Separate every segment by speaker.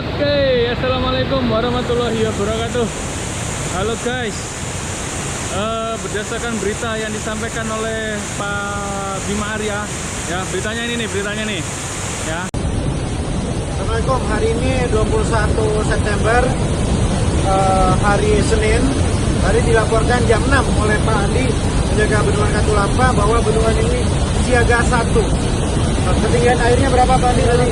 Speaker 1: Oke, assalamualaikum warahmatullahi wabarakatuh. Halo guys, berdasarkan berita yang disampaikan oleh Pak Bima Arya, ya beritanya ini nih, ya.
Speaker 2: Assalamualaikum, hari ini 21 September, hari Senin. Tadi dilaporkan jam 6 oleh Pak Andi, penjaga Bendungan Katulampa, bahwa bendungan ini siaga 1. Ketinggian airnya berapa Pak Andi tadi?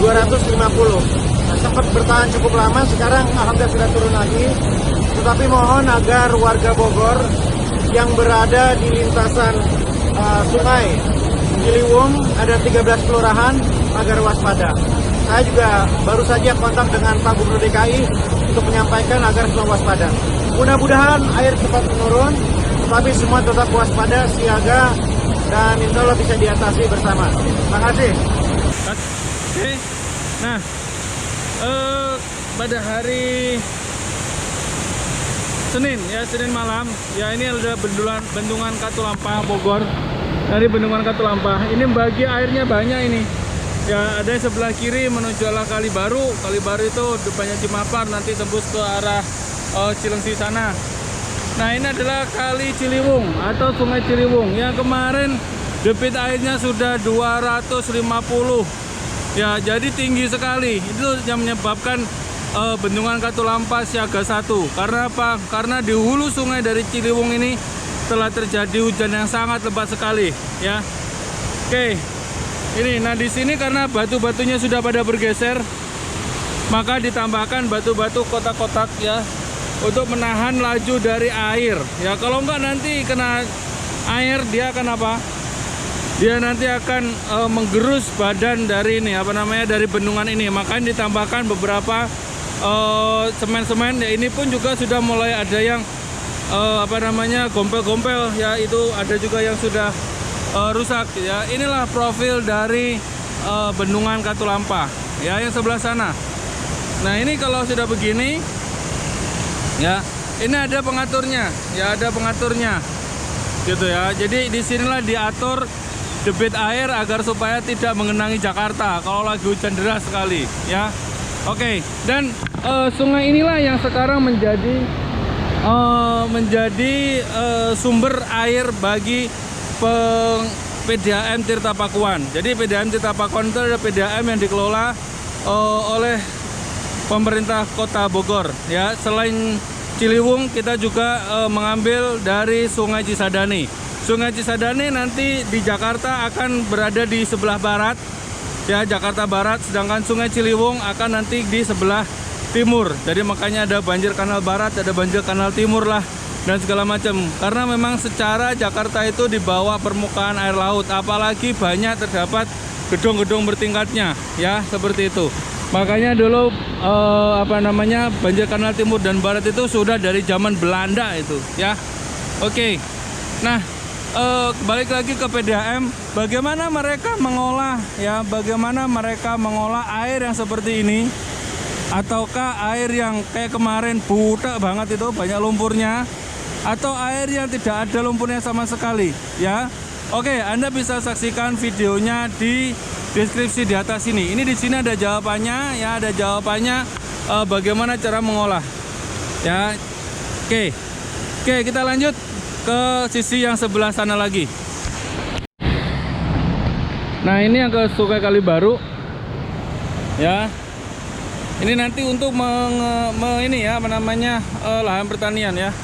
Speaker 2: 250. Nah, sempat bertahan cukup lama, sekarang alhamdulillah sudah turun lagi. Tetapi mohon agar warga Bogor yang berada di lintasan sungai Ciliwung, ada 13 kelurahan, agar waspada. Saya juga baru saja kontak dengan Pak Gubernur DKI untuk menyampaikan agar semua waspada. Mudah-mudahan air cepat menurun, tetapi semua tetap waspada, siaga, dan insya Allah bisa diatasi bersama. Terima kasih.
Speaker 1: Oke, nah pada hari Senin ya, Senin malam ya, ini ada bendungan Katulampa Bogor. Dari bendungan Katulampa ini bagi airnya banyak ini ya, ada yang sebelah kiri menuju arah Kali Baru itu depannya Cimapar, nanti tembus ke arah Cilengsi sana. Nah, ini adalah Kali Ciliwung atau Sungai Ciliwung yang kemarin debit airnya sudah 250 ya, jadi tinggi sekali. Itu yang menyebabkan bendungan Katulampa siaga 1. Karena apa? Karena di hulu sungai dari Ciliwung ini telah terjadi hujan yang sangat lebat sekali ya. Oke, ini nah di sini karena batu-batunya sudah pada bergeser, maka ditambahkan batu-batu kotak-kotak ya, untuk menahan laju dari air ya. Kalau enggak nanti kena air, dia akan apa? Dia nanti akan menggerus badan dari ini dari bendungan ini. Makanya ditambahkan beberapa semen-semen ya. Ini pun juga sudah mulai ada yang gompel-gompel ya, itu ada juga yang sudah rusak ya. Inilah profil dari bendungan Katulampa ya, yang sebelah sana. Nah, ini kalau sudah begini ya, ini ada pengaturnya ya, gitu ya. Jadi disinilah diatur debit air agar supaya tidak mengenangi Jakarta kalau lagi hujan deras sekali ya. Oke, dan sungai inilah yang sekarang menjadi sumber air bagi PDAM Tirta Pakuan. Jadi PDAM Tirta Pakuan itu adalah PDAM yang dikelola oleh pemerintah Kota Bogor ya. Selain Ciliwung, kita juga mengambil dari Sungai Cisadane. Sungai Cisadane nanti di Jakarta akan berada di sebelah barat ya, Jakarta Barat, sedangkan Sungai Ciliwung akan nanti di sebelah timur. Jadi makanya ada banjir kanal barat, ada banjir kanal timur lah, dan segala macam. Karena memang secara Jakarta itu di bawah permukaan air laut, apalagi banyak terdapat gedung-gedung bertingkatnya ya, seperti itu. Makanya dulu banjir kanal timur dan barat itu sudah dari zaman Belanda itu ya. Oke. Nah, balik lagi ke PDAM, bagaimana mereka mengolah ya, bagaimana mereka mengolah air yang seperti ini, ataukah air yang kayak kemarin butek banget itu banyak lumpurnya, atau air yang tidak ada lumpurnya sama sekali ya. Oke, Anda bisa saksikan videonya di deskripsi di atas ini. Ini di sini ada jawabannya ya, ada jawabannya bagaimana cara mengolah ya. Oke, kita lanjut ke sisi yang sebelah sana lagi. Nah, ini yang ke Sungai Kali Baru ya. Ini nanti untuk lahan pertanian ya,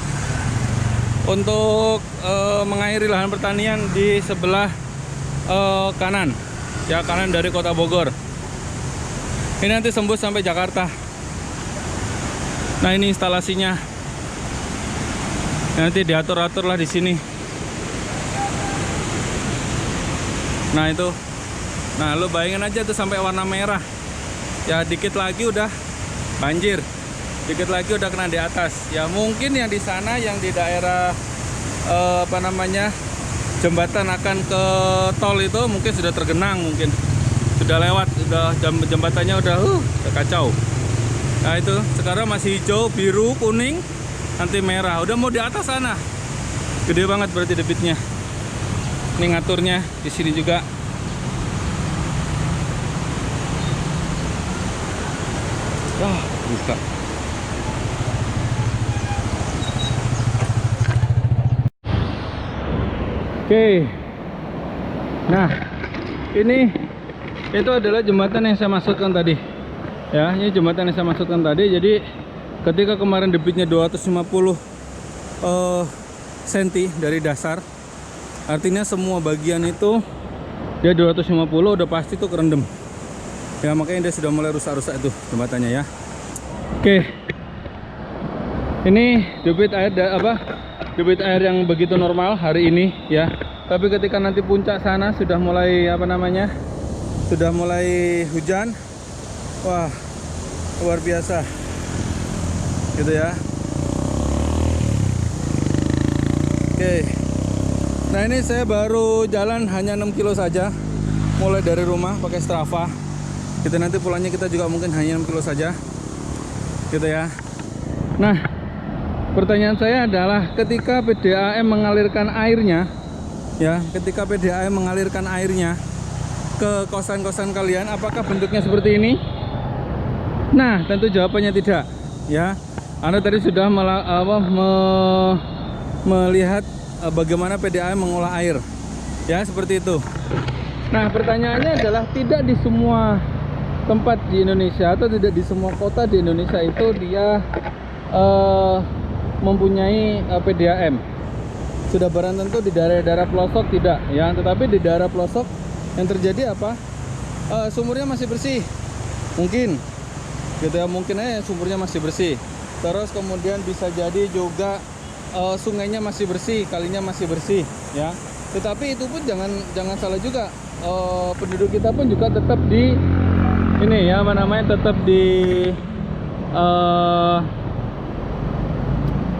Speaker 1: untuk mengairi lahan pertanian di sebelah kanan ya, kanan dari Kota Bogor. Ini nanti sembus sampai Jakarta. Nah, ini instalasinya. Nanti diatur-atur lah di sini. Nah, itu. Nah, lu bayangin aja tuh sampai warna merah. Ya, dikit lagi udah banjir. Dikit lagi udah kena di atas. Ya, mungkin yang di sana, yang di daerah jembatan akan ke tol itu mungkin sudah tergenang, mungkin sudah lewat, udah jembatannya udah kacau. Nah, itu sekarang masih hijau, biru, kuning, nanti merah, udah mau di atas sana. Gede banget berarti debitnya. Ini ngaturnya di sini juga. Wah, bisa. Oke. Nah, ini itu adalah jembatan yang saya maksudkan tadi. Ya, ini jembatan yang saya maksudkan tadi. Jadi ketika kemarin debitnya 250 cm dari dasar, artinya semua bagian itu dia 250 udah pasti tuh kerendam. Ya, makanya dia sudah mulai rusak-rusak itu jembatannya ya. Oke. Ini debit air debit air yang begitu normal hari ini ya. Tapi ketika nanti puncak sana sudah mulai sudah mulai hujan. Wah, luar biasa. Gitu ya. Oke. Nah, ini saya baru jalan hanya 6 kilo saja. Mulai dari rumah pakai Strava. Kita nanti pulangnya kita juga mungkin hanya 6 kilo saja. Gitu ya. Nah, pertanyaan saya adalah ketika PDAM mengalirkan airnya ya, ketika PDAM mengalirkan airnya ke kosan-kosan kalian, apakah bentuknya seperti ini? Nah, tentu jawabannya tidak ya. Anda tadi sudah melihat bagaimana PDAM mengolah air ya, seperti itu. Nah, pertanyaannya adalah tidak di semua tempat di Indonesia atau tidak di semua kota di Indonesia itu dia mempunyai PDAM. Sudah barang tentu di daerah-daerah pelosok tidak ya, tetapi di daerah pelosok yang terjadi apa? Sumurnya masih bersih. Mungkin gitu ya, mungkin aja sumurnya masih bersih. Terus kemudian bisa jadi juga sungainya masih bersih, kalinya masih bersih ya. Tetapi itu pun jangan salah juga. Penduduk kita pun juga tetap di ini ya,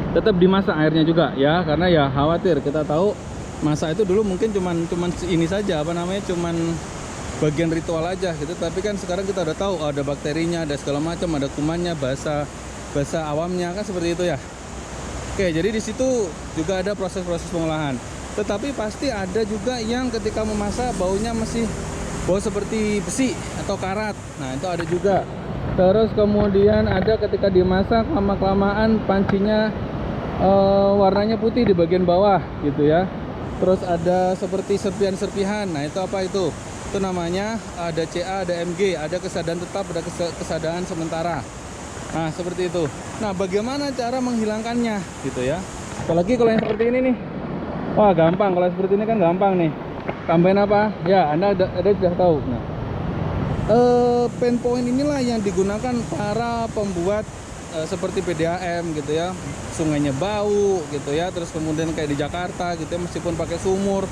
Speaker 1: tetap dimasak airnya juga ya, karena ya khawatir. Kita tahu masak itu dulu mungkin cuman ini saja cuman bagian ritual aja gitu, tapi kan sekarang kita udah tahu ada bakterinya, ada segala macam, ada kumannya, bahasa awamnya kan seperti itu ya. Oke, jadi di situ juga ada proses-proses pengolahan. Tetapi pasti ada juga yang ketika memasak baunya masih bau seperti besi atau karat. Nah, itu ada juga. Terus kemudian ada ketika dimasak lama-kelamaan pancinya warnanya putih di bagian bawah gitu ya. Terus ada seperti serpihan-serpihan. Nah, itu apa itu? Itu namanya ada CA, ada MG, ada kesadaran tetap, ada kesadaran sementara. Nah, seperti itu. Nah, bagaimana cara menghilangkannya gitu ya? Apalagi kalau yang seperti ini nih. Wah, gampang. Kalau seperti ini kan gampang nih. Tambahin apa? Ya, Anda sudah tahu. Nah, pain point inilah yang digunakan para pembuat seperti PDAM gitu ya. Sungainya bau gitu ya. Terus kemudian kayak di Jakarta gitu ya, meskipun pakai sumur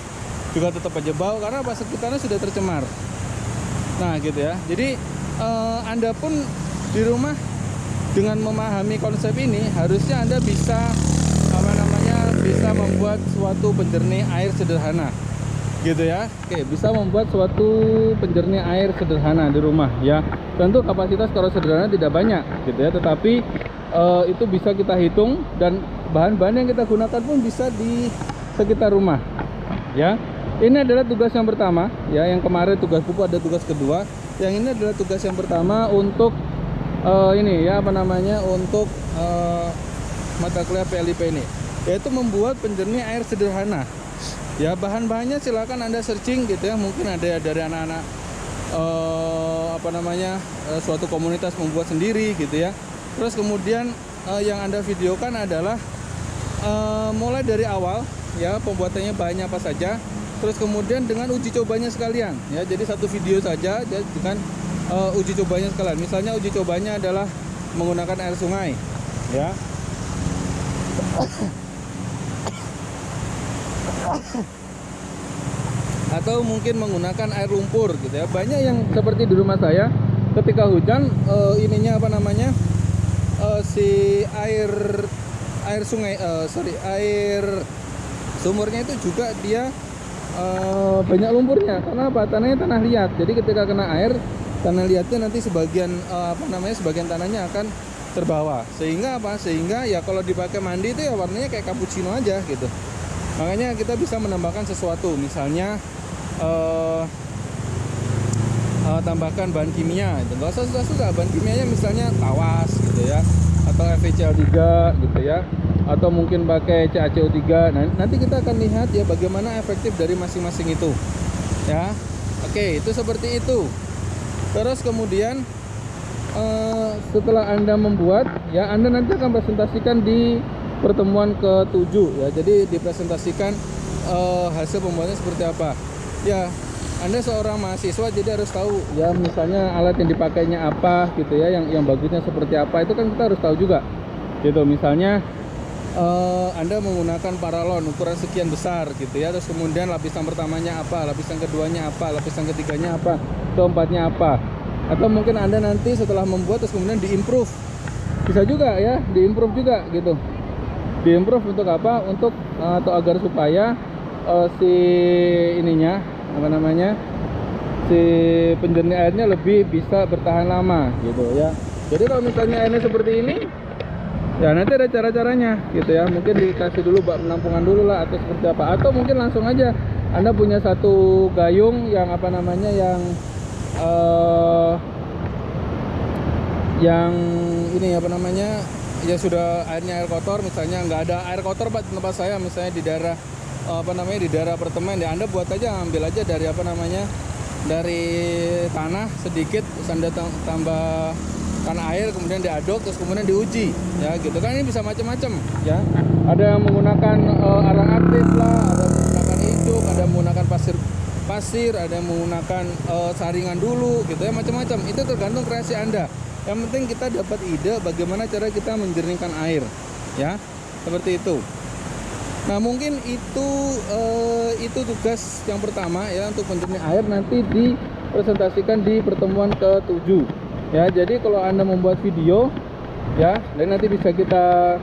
Speaker 1: juga tetap aja bau karena apa, sekitarnya sudah tercemar. Nah, gitu ya. Jadi Anda pun di rumah dengan memahami konsep ini harusnya Anda bisa bisa membuat suatu penjernih air sederhana. Gitu ya. Oke, bisa membuat suatu penjernih air sederhana di rumah ya. Tentu kapasitas kalau sederhana tidak banyak gitu ya, tetapi itu bisa kita hitung dan bahan-bahan yang kita gunakan pun bisa di sekitar rumah ya. Ini adalah tugas yang pertama ya, yang kemarin tugas pupuk, ada tugas kedua. Yang ini adalah tugas yang pertama untuk ini ya untuk mata kuliah PLIP ini, yaitu membuat penjernih air sederhana. Ya, bahan-bahannya silakan Anda searching gitu ya. Mungkin ada dari anak-anak suatu komunitas membuat sendiri gitu ya. Terus kemudian yang Anda videokan adalah mulai dari awal ya, pembuatannya bahannya apa saja. Terus kemudian dengan uji cobanya sekalian ya. Jadi satu video saja dengan uji cobanya sekalian. Misalnya uji cobanya adalah menggunakan air sungai ya. Atau mungkin menggunakan air lumpur gitu ya. Banyak yang seperti di rumah saya ketika hujan si air sungai air sumurnya itu juga dia banyak lumpurnya. Karena apa? Tanahnya tanah liat. Jadi ketika kena air, tanah liatnya nanti sebagian sebagian tanahnya akan terbawa. Sehingga apa? Sehingga ya kalau dipakai mandi itu ya warnanya kayak cappuccino aja gitu. Makanya kita bisa menambahkan sesuatu, misalnya tambahkan bahan kimia, gitu. Nggak usah susah-susah, bahan kimianya misalnya tawas gitu ya, atau FeCl3 gitu ya, atau mungkin pakai CaCO3. Nah, nanti kita akan lihat ya bagaimana efektif dari masing-masing itu ya. Oke, itu seperti itu. Terus kemudian setelah Anda membuat ya, Anda nanti akan presentasikan di pertemuan ke-7 ya. Jadi dipresentasikan hasil pembuatannya seperti apa ya. Anda seorang mahasiswa jadi harus tahu ya, misalnya alat yang dipakainya apa gitu ya, yang bagusnya seperti apa, itu kan kita harus tahu juga gitu. Misalnya Anda menggunakan paralon ukuran sekian besar gitu ya, terus kemudian lapisan pertamanya apa, lapisan keduanya apa, lapisan ketiganya apa, keempatnya apa. Atau mungkin Anda nanti setelah membuat terus kemudian diimprove, bisa juga ya, diimprove juga gitu. Diimprove untuk apa? Untuk atau agar supaya si ininya apa namanya, si penjernih airnya lebih bisa bertahan lama gitu ya. Jadi kalau misalnya airnya seperti ini ya, nanti ada cara-caranya gitu ya. Mungkin dikasih dulu bak penampungan dulu lah, atau seperti apa. Atau mungkin langsung aja Anda punya satu gayung yang apa namanya, yang ini apa namanya, ya sudah airnya air kotor, misalnya nggak ada air kotor Pak di tempat saya, misalnya di daerah apa namanya, di daerah apartemen ya, Anda buat aja, ambil aja dari apa namanya, dari tanah sedikit, terus Anda tambah tanah air, kemudian diaduk, terus kemudian diuji ya gitu kan. Ini bisa macam-macam ya, ada yang menggunakan arang aktif lah, ada yang menggunakan hidup, ada yang menggunakan pasir, ada yang menggunakan saringan dulu gitu ya, macam-macam. Itu tergantung kreasi Anda. Yang penting kita dapat ide bagaimana cara kita menjernihkan air ya, seperti itu. Nah, mungkin itu tugas yang pertama ya, untuk penjernih air nanti dipresentasikan di pertemuan ke-7 ya. Jadi kalau Anda membuat video ya, dan nanti bisa kita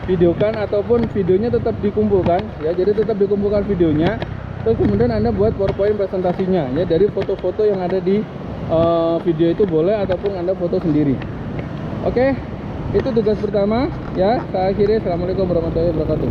Speaker 1: videokan ataupun videonya tetap dikumpulkan ya. Jadi tetap dikumpulkan videonya, terus kemudian Anda buat PowerPoint presentasinya ya, dari foto-foto yang ada di video itu boleh, ataupun Anda foto sendiri. Oke, itu tugas pertama ya. Saya akhiri. Assalamualaikum warahmatullahi wabarakatuh.